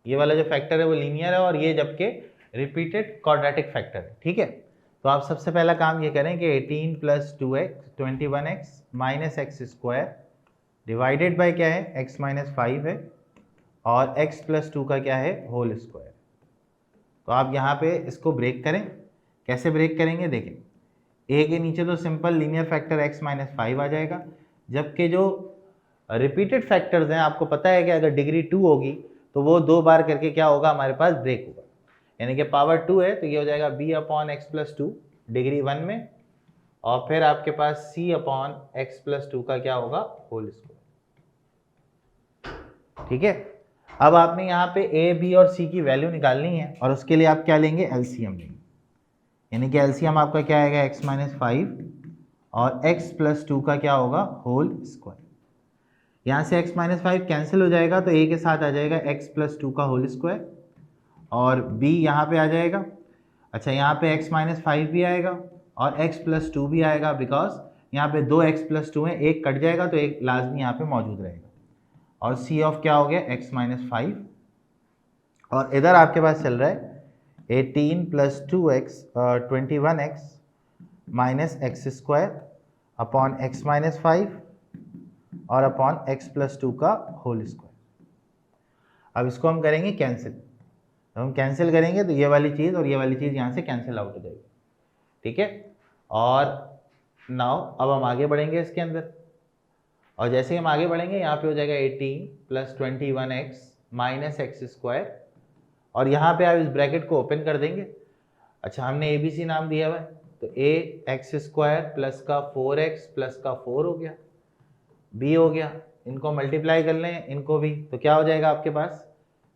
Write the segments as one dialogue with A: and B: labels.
A: ये वाला जो फैक्टर है वो लीनियर है और ये जबकि रिपीटेड क्वाड्रेटिक फैक्टर है, ठीक है। तो आप सबसे पहला काम ये करें कि 18 plus 2x 21x minus x square divided by क्या है x माइनस 5 है और x प्लस 2 का क्या है होल स्क्वायर। तो आप यहाँ पे इसको ब्रेक करें। कैसे ब्रेक करेंगे देखें, a के नीचे तो simple linear factor x minus 5 आ जाएगा, जबकि जो रिपीटेड फैक्टर्स हैं आपको पता है कि अगर डिग्री 2 होगी तो वो 2 बार करके क्या होगा हमारे पास ब्रेक होगा, यानी कि पावर 2 है तो ये हो जाएगा b upon x plus 2 degree 1 में, और फिर आपके पास c अपॉन एक्स प्लस 2 का क्या होगा होल स्क्वायर, ठीक है। अब आपने यहाँ पे a b और c की वैल्यू निकालनी है और उसके लिए आप क्या लेंगे एलसीएम लेंगे, यानी कि एलसीएम आपका क्या आएगा x माइनस 5 और x प्लस 2 का क्या होगा होल स्क्वायर। यहाँ से x माइनस 5 कैंसिल हो जाएगा तो a के साथ आ जाएगा x प्लस 2 का होल स्क्वायर और b यहाँ पे आ जाएगा। अच्छा यहाँ पे x माइनस 5 भी आएगा और x प्लस 2 भी आएगा, बिकॉज यहाँ पे 2x प्लस 2 है, एक कट जाएगा तो एक लाजमी यहाँ पे मौजूद रहेगा, और c ऑफ क्या हो गया x माइनस 5, और इधर आपके पास चल रहा है 18 plus 2x 21x minus x square upon x minus 5 और अपॉन x प्लस 2 का होल स्क्वायर। अब इसको हम करेंगे कैंसिल, तो हम कैंसिल करेंगे तो ये वाली चीज़ और ये वाली चीज़ यहाँ से कैंसिल आउट हो जाएगी, ठीक है। और नाउ अब हम आगे बढ़ेंगे इसके अंदर, और जैसे ही हम आगे बढ़ेंगे यहाँ पे हो जाएगा 18 plus 21x minus x square, और यहाँ पे आप इस ब्रैकेट को ओपन कर देंगे। अच्छा हमने ए बी सी नाम दिया हुआ है तो a एक्स स्क्वायर प्लस का 4x प्लस का 4 हो गया, b हो गया, इनको मल्टीप्लाई कर लें इनको भी, तो क्या हो जाएगा आपके पास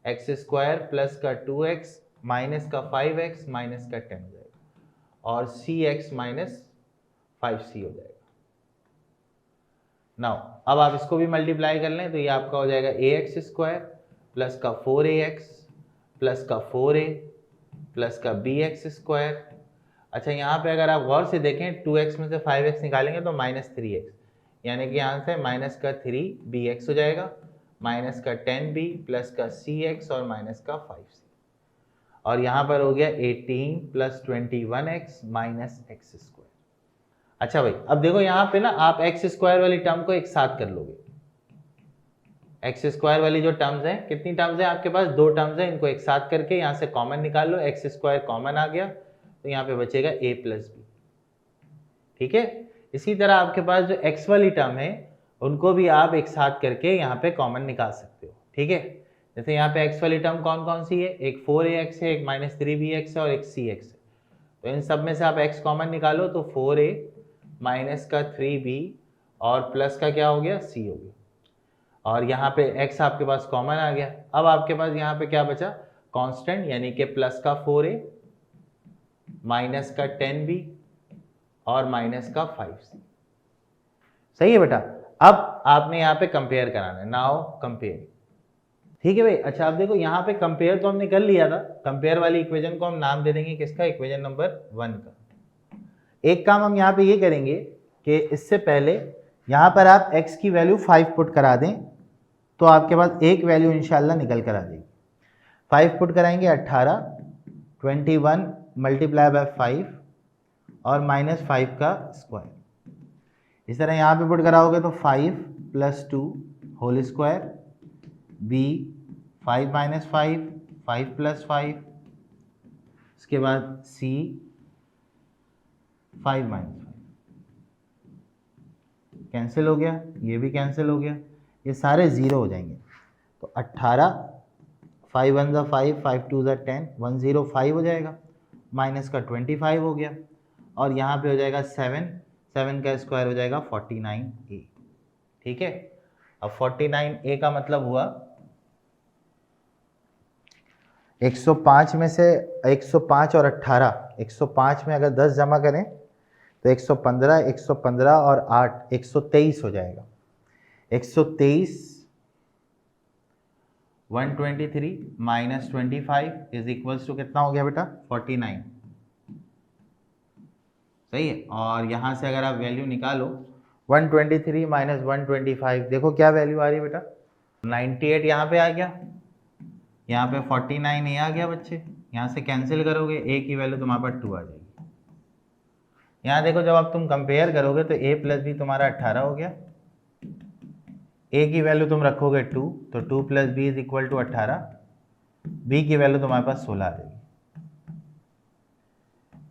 A: एक्स स्क्वायर प्लस का 2x माइनस का 5x माइनस का 10 हो जाएगा, और cx माइनस 5c हो जाएगा। नाउ अब आप इसको भी मल्टीप्लाई कर लें तो ये आपका हो जाएगा ए एक्स स्क्वायर प्लस का 4ax प्लस का 4a प्लस का bx स्क्वायर। अच्छा यहाँ पे अगर आप गौर से देखें 2x में से 5x निकालेंगे तो माइनस 3x, यानी कि यहाँ से माइनस का 3bx हो जाएगा, माइनस का 10b प्लस का cx और माइनस का 5c, और यहाँ पर हो गया 18 plus 21x minus x square. अच्छा भाई अब देखो यहाँ पे ना आप एक्स स्क्वायर वाली टर्म को एक साथ कर लोगे, एक्स स्क्वायर वाली जो टर्म्स हैं, कितनी टर्म्स हैं आपके पास, 2 टर्म्स हैं, इनको एक साथ करके यहाँ से कॉमन निकाल लो, एक्स स्क्वायर कॉमन आ गया तो यहाँ पे बचेगा a प्लस बी, ठीक है। इसी तरह आपके पास जो x वाली टर्म है उनको भी आप एक साथ करके यहाँ पे कॉमन निकाल सकते हो, ठीक है। जैसे यहाँ पे x वाली टर्म कौन कौन सी है, एक 4ax है, एक माइनस 3bx है और एक cx है, तो इन सब में से आप x कॉमन निकालो तो 4a माइनस का 3b और प्लस का क्या हो गया c हो गया, और यहाँ पे x आपके पास कॉमन आ गया। अब आपके पास यहाँ पे क्या बचा कांस्टेंट, यानी कि प्लस का 4a माइनस का 10b और माइनस का 5c, सही है बेटा। अब आपने यहाँ पे कंपेयर कराना है, नाउ कंपेयर, ठीक है भाई। अच्छा आप देखो यहाँ पे कंपेयर तो हमने कर लिया था, कंपेयर वाली इक्वेशन को हम नाम दे देंगे किसका, इक्वेशन नंबर 1 का। एक काम हम यहाँ पे ये करेंगे कि इससे पहले यहाँ पर आप x की वैल्यू 5 पुट करा दें तो आपके पास एक वैल्यू इंशाल्लाह निकल कर आ जाएगी। 5 पुट कराएंगे 18, 21 मल्टीप्लाई बाय 5 और माइनस 5 का स्क्वायर। इस तरह यहाँ पे पुट कराओगे तो 5 plus 2 whole square, b 5 minus 5 5 plus 5, इसके बाद c 5 माइनस 5, कैंसिल हो गया, ये भी कैंसिल हो गया, ये सारे ज़ीरो हो जाएंगे। तो 18 5 1 ज़ा 5 5 2 ज़ा 10 105 हो जाएगा, माइनस का 25 हो गया, और यहाँ पे हो जाएगा 7 7 का स्क्वायर हो जाएगा 49a, ठीक है। अब 49a का मतलब हुआ 105 में से 105 और 18, 105 में अगर 10 जमा करें तो 115 115 और 8 123 हो जाएगा। 123 123 माइनस 25 इज इक्वल्स टू कितना हो गया बेटा 49, सही है। और यहाँ से अगर आप वैल्यू निकालो 123 माइनस 125, देखो क्या वैल्यू आ रही है बेटा 98 यहाँ पे आ गया, यहाँ पे 49 ए आ गया बच्चे, यहाँ से कैंसिल करोगे ए की वैल्यू तुम्हारे पास 2 आ जाएगी। यहाँ देखो जब आप तुम कंपेयर करोगे तो a प्लस बी तुम्हारा 18 हो गया, a की वैल्यू तुम रखोगे 2 तो 2 plus B is equal to 18, b की वैल्यू तुम्हारे पास 16 आ जाएगी।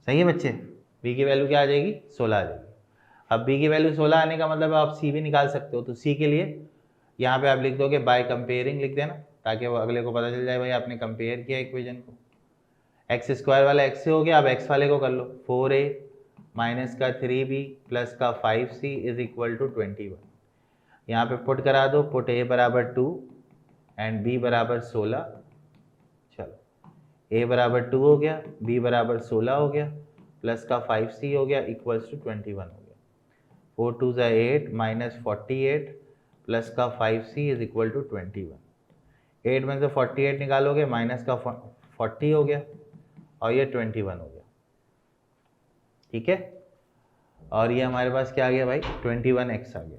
A: सही है बच्चे, b की वैल्यू क्या आ जाएगी 16 आ जाएगी। अब b की वैल्यू 16 आने का मतलब आप c भी निकाल सकते हो, तो c के लिए यहाँ पे आप लिख दोगे बाय कंपेयरिंग लिख देना, ताकि वो अगले को पता चल जाए भाई आपने कंपेयर किया इक्वेशन को। एक्स स्क्वायर वाला x से हो गया, अब x वाले को कर लो, 4a माइनस का 3b प्लस का 5c इज इक्वल टू 21। यहाँ पे पुट करा दो, पुट a बराबर 2 एंड b बराबर 16। चलो a बराबर 2 हो गया, b बराबर 16 हो गया, प्लस का 5c हो गया इक्वल्स टू 21 हो गया। 4 2 ज़ा 8 माइनस 48 प्लस का 5c इज इक्वल टू 21। 8 में से 48 निकालोगे, माइनस का 40 हो गया और ये 21 हो गया। ठीक है, और ये हमारे पास क्या आ गया भाई 21x आ गया।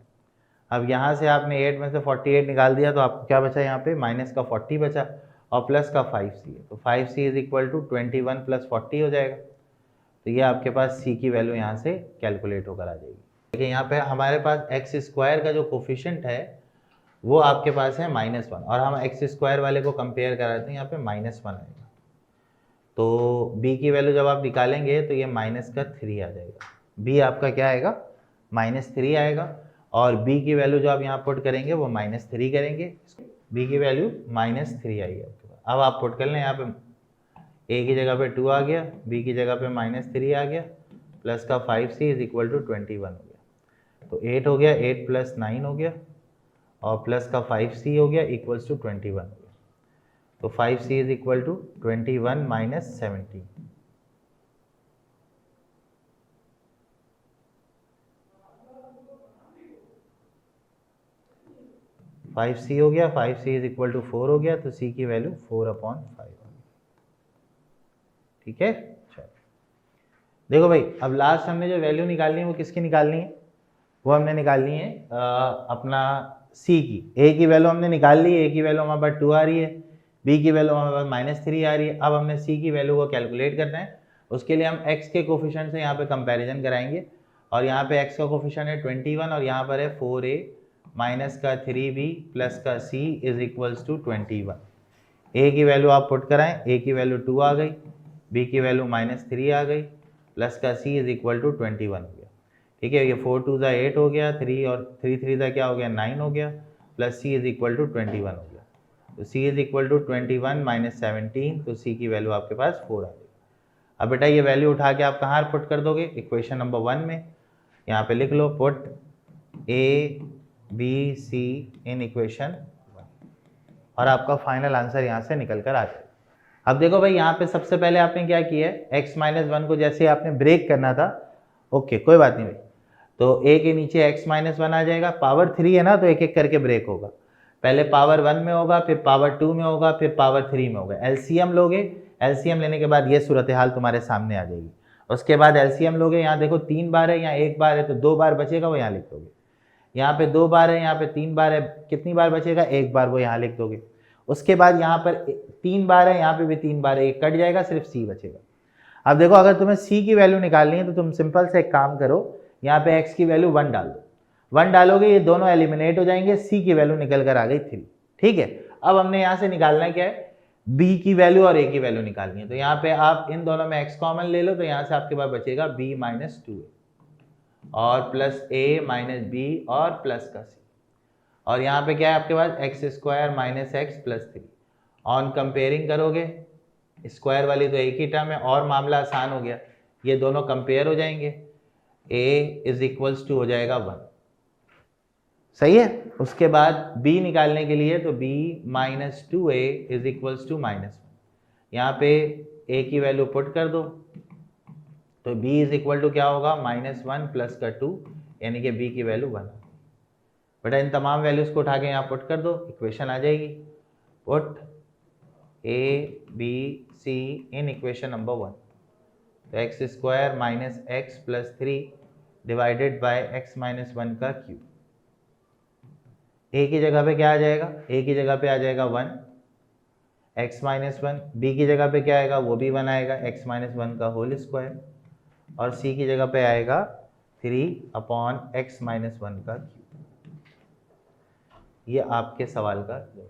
A: अब यहाँ से आपने 8 में से 48 निकाल दिया तो आपको क्या बचा, यहाँ पे माइनस का 40 बचा और प्लस का 5c है, तो 5c is equal to 21 plus 40 हो जाएगा। तो ये आपके पास c की वैल्यू यहाँ से कैलकुलेट होकर आ जाएगी। देखिए यहाँ पे हमारे पास एक्स स्क्वायर का जो कोफिशिएंट है वो आपके पास है -1 और हम एक्स स्क्वायर वाले को कंपेयर कराते हैं, यहाँ पे -1 आएगा। तो b की वैल्यू जब आप निकालेंगे तो ये माइनस का 3 आ जाएगा, b आपका क्या आएगा -3 आएगा, और b की वैल्यू जो आप यहाँ पुट करेंगे वो -3 करेंगे, b की वैल्यू -3 आई है आपके पास। अब आप पुट कर लें, यहाँ पे a की जगह पे 2 आ गया, b की जगह पे -3 आ गया, प्लस का 5c इज इक्वल टू 21 हो गया, तो 8 हो गया, 8 प्लस 9 हो गया और प्लस का 5c हो गया इक्वल्स टू 21 हो गया। तो 5c is equal to 21 minus 17। Five C हो गया, 5c इज इक्वल टू 4 हो गया, तो c की वैल्यू 4/5। ठीक है, चलो देखो भाई, अब लास्ट हमने जो वैल्यू निकालनी है वो किसकी निकालनी है, वो हमने निकालनी है अपना c की। a की वैल्यू हमने निकाल ली, a की वैल्यू हमारे पास 2 आ रही है, b की वैल्यू हमारे पास -3 आ रही है। अब हमने c की वैल्यू को कैलकुलेट करना है, उसके लिए हम x के कोफिशिएंट से यहाँ पे कंपैरिजन कराएंगे, और यहाँ पे x का कोफिशिएंट है 21 और यहाँ पर है 4a माइनस का 3b प्लस का c is equals to 21। a की वैल्यू आप पुट कराएं, a की वैल्यू 2 आ गई, b की वैल्यू -3 आ गई, प्लस का c इज इक्वल टू 21 हो गया। ठीक है, ये 4 2 ज़ा 8 हो गया, 3 और 3 3 ज़ा क्या हो गया 9 हो गया, plus c is equal to 21 हो गया। तो c is equal to 21 minus 17, तो c की वैल्यू आपके पास 4 आ गई। अब बेटा ये वैल्यू उठा के आप कहाँ पुट कर दोगे, इक्वेशन नंबर 1 में। यहाँ पे लिख लो put a b c in equation 1, और आपका फाइनल आंसर यहाँ से निकल कर आ जाएगा। अब देखो भाई, यहाँ पे सबसे पहले आपने क्या किया है, x-1 को जैसे आपने ब्रेक करना था, ओके कोई बात नहीं भाई, तो a के नीचे x-1 आ जाएगा, पावर 3 है ना, तो एक एक करके ब्रेक होगा, पहले पावर 1 में होगा, फिर पावर 2 में होगा, फिर पावर 3 में होगा। एलसीएम लोगे, एलसीएम लेने के बाद ये सूरत हाल तुम्हारे सामने आ जाएगी। उसके बाद एलसीएम लोगे, यहाँ देखो 3 बार है, यहाँ 1 बार है, तो 2 बार बचेगा वो यहाँ लिख दोगे, यहाँ पे 2 बार है, यहाँ पे 3 बार है, कितनी बार बचेगा 1 बार, वो यहाँ लिख दोगे। उसके बाद यहाँ पर 3 बार है, यहाँ पे भी 3 बार है, एक कट जाएगा, सिर्फ सी बचेगा। अब देखो, अगर तुम्हें सी की वैल्यू निकालनी है तो तुम सिंपल से एक काम करो, यहाँ पे एक्स की वैल्यू 1 डाल दो, 1 डालोगे ये दोनों एलिमिनेट हो जाएंगे, सी की वैल्यू निकल कर आ गई 3। ठीक है, अब हमने यहाँ से निकालना है क्या है, बी की वैल्यू और ए की वैल्यू निकालनी है। तो यहाँ पे आप इन दोनों में एक्स कॉमन ले लो, तो यहाँ से आपके पास बचेगा b माइनस 2a और प्लस a माइनस बी और प्लस का c, और यहाँ पे क्या है आपके पास x square minus x plus 3। On comparing करोगे, स्क्वायर वाली तो एक ही टर्म है और मामला आसान हो गया, ये दोनों कंपेयर हो जाएंगे, a इज इक्वल्स टू हो जाएगा 1। सही है, उसके बाद b निकालने के लिए तो b minus 2a is equals to -1, यहाँ पे a की वैल्यू पुट कर दो, तो b इज इक्वल टू क्या होगा -1 प्लस का 2, यानी कि b की वैल्यू 1। बेटा इन तमाम वैल्यूज को उठा के यहाँ पुट कर दो, इक्वेशन आ जाएगी, put a b c in equation number 1, तो x square minus x plus 3 divided by x minus 1 का क्यूब। a की जगह पे क्या आ जाएगा, a की जगह पे आ जाएगा 1, x माइनस वन, बी की जगह पे क्या आएगा, वो भी 1 आएगा, x माइनस वन का होल स्क्वायर, और c की जगह पे आएगा 3/x माइनस वन का क्यूब। ये आपके सवाल का जवाब।